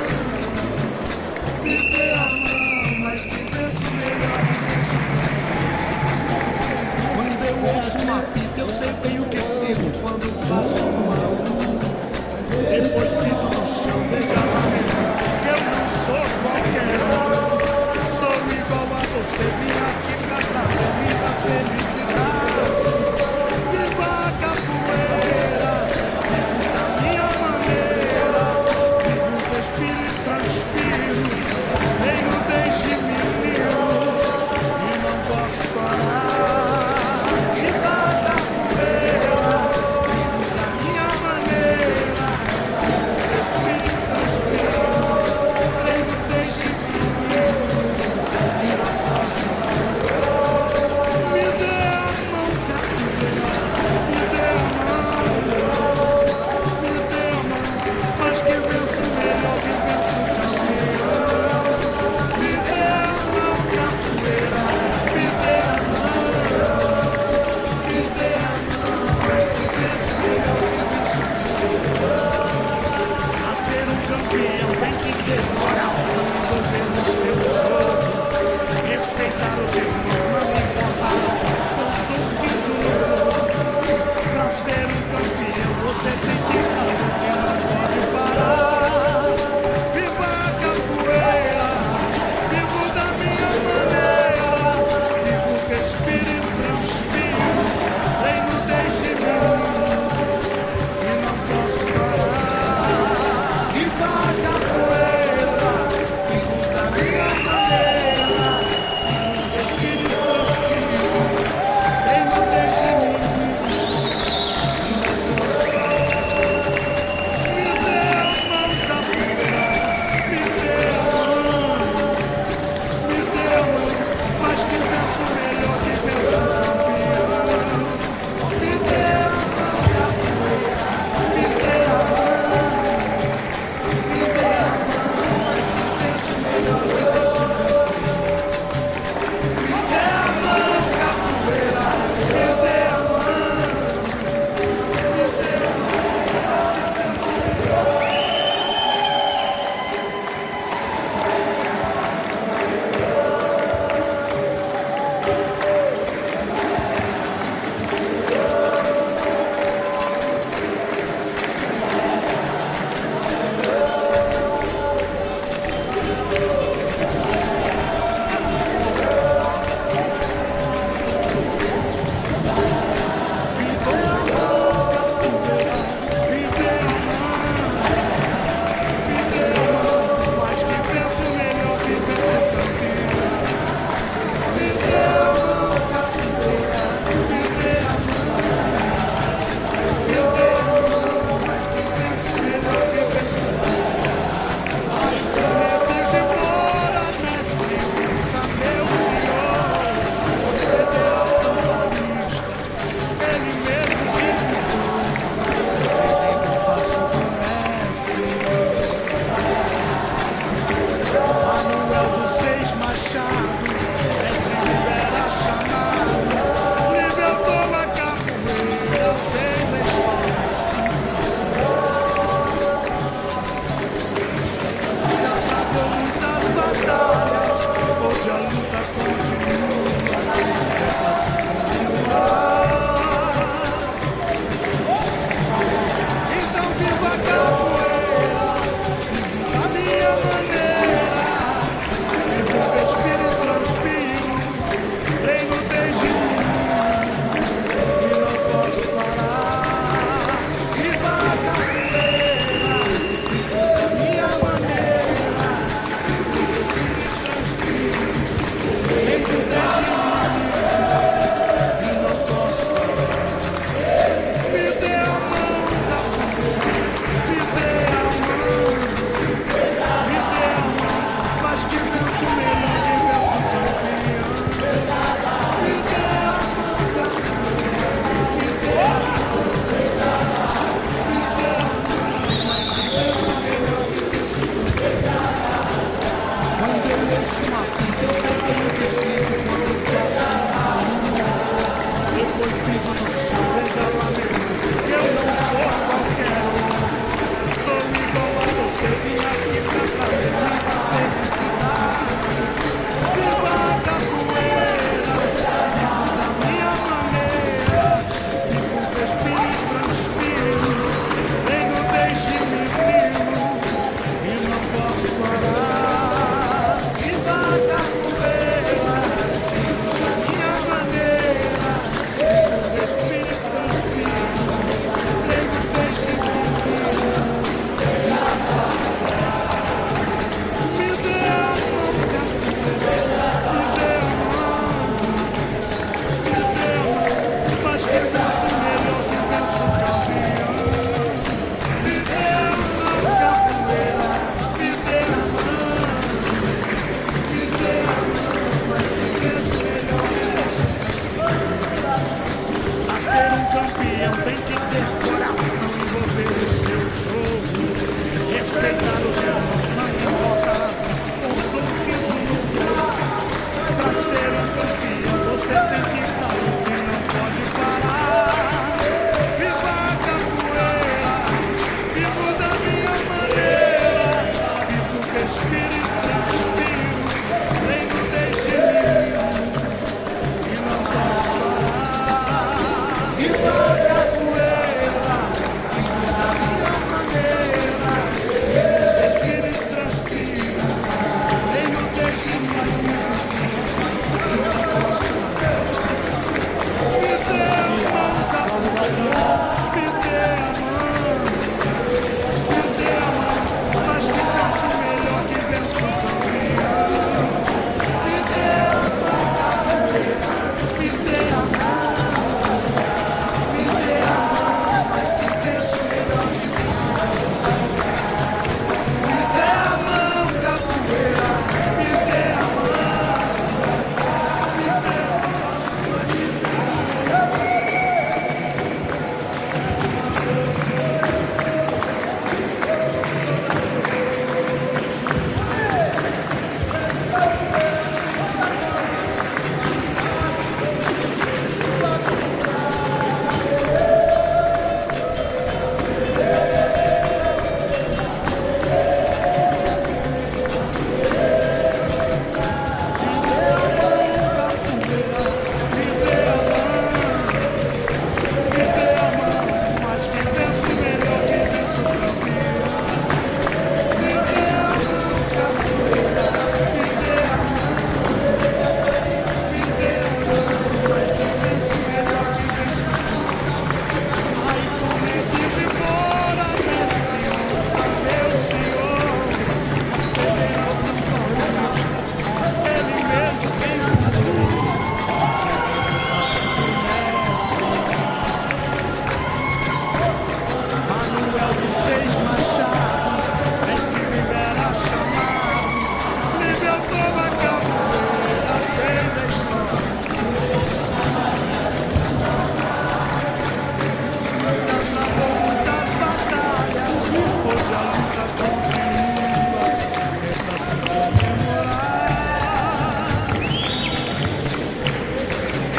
comemorar.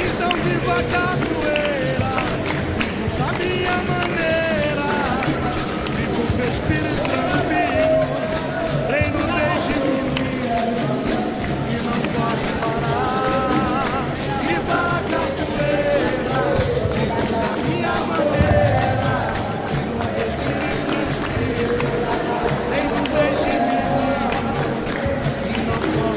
Então viva a capoeira, vivo a minha maneira, vivo, respiro e transpiro, treino desde menino e não posso parar. Viva a capoeira, vivo a minha maneira, vivo, respiro e transpiro, treino desde menino e não posso parar.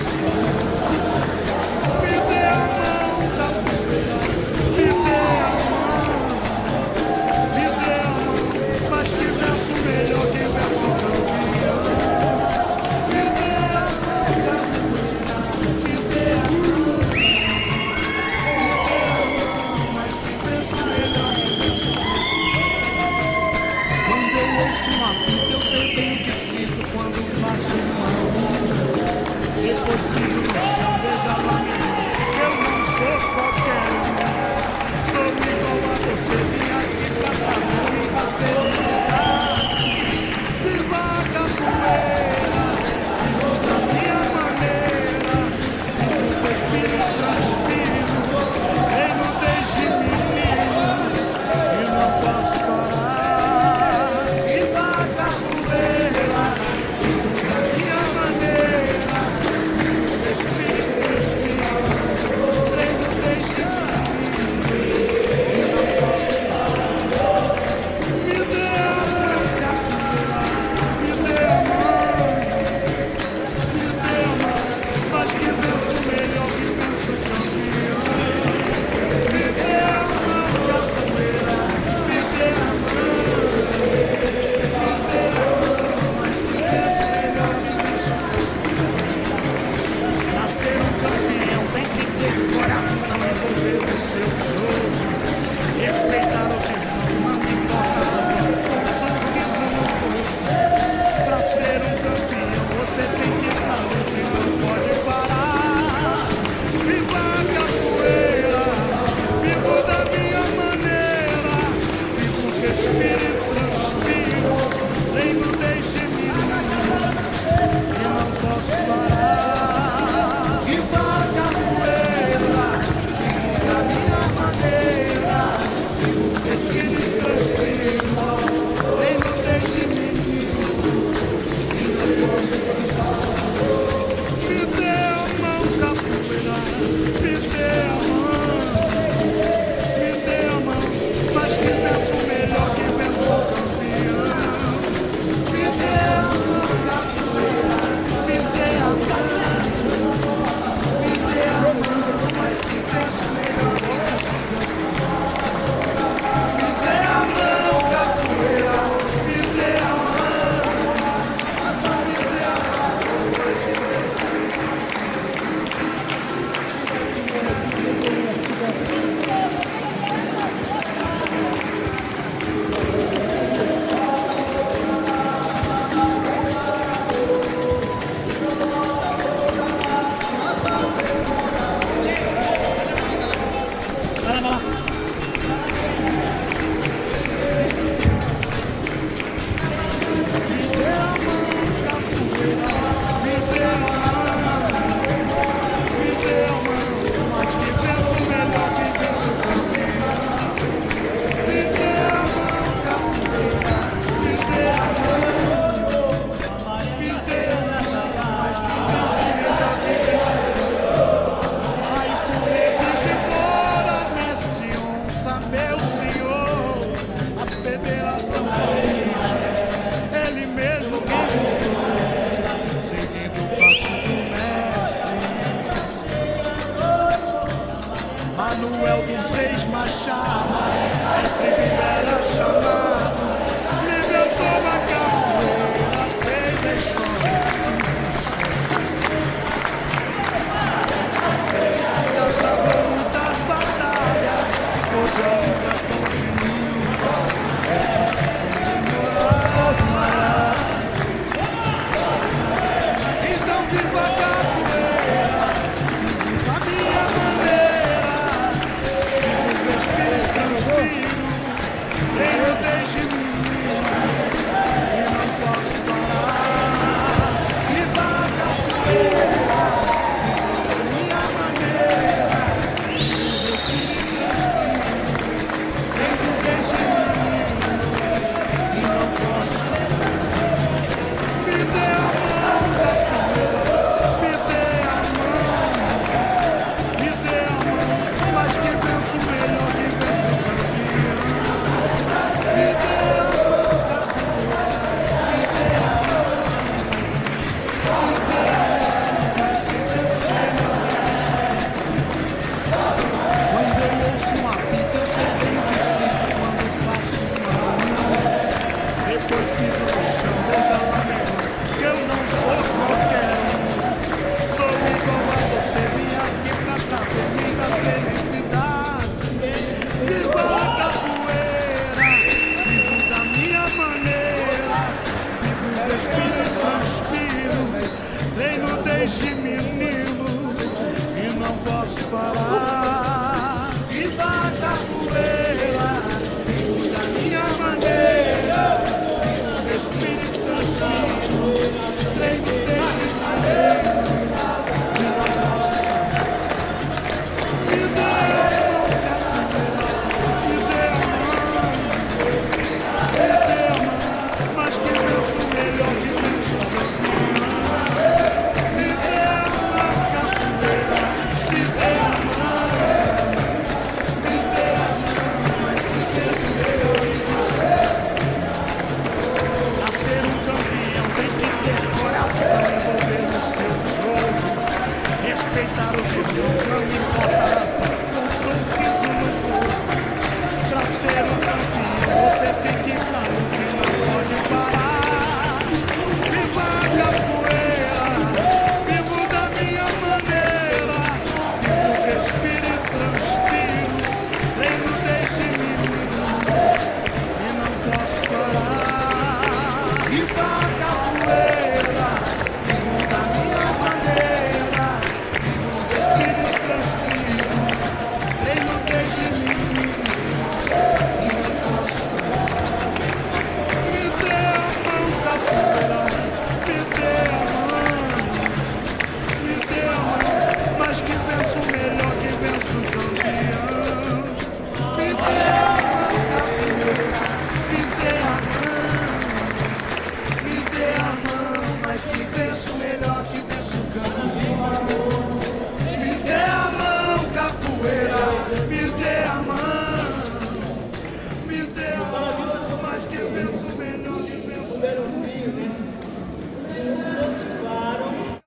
desde menino e não posso parar.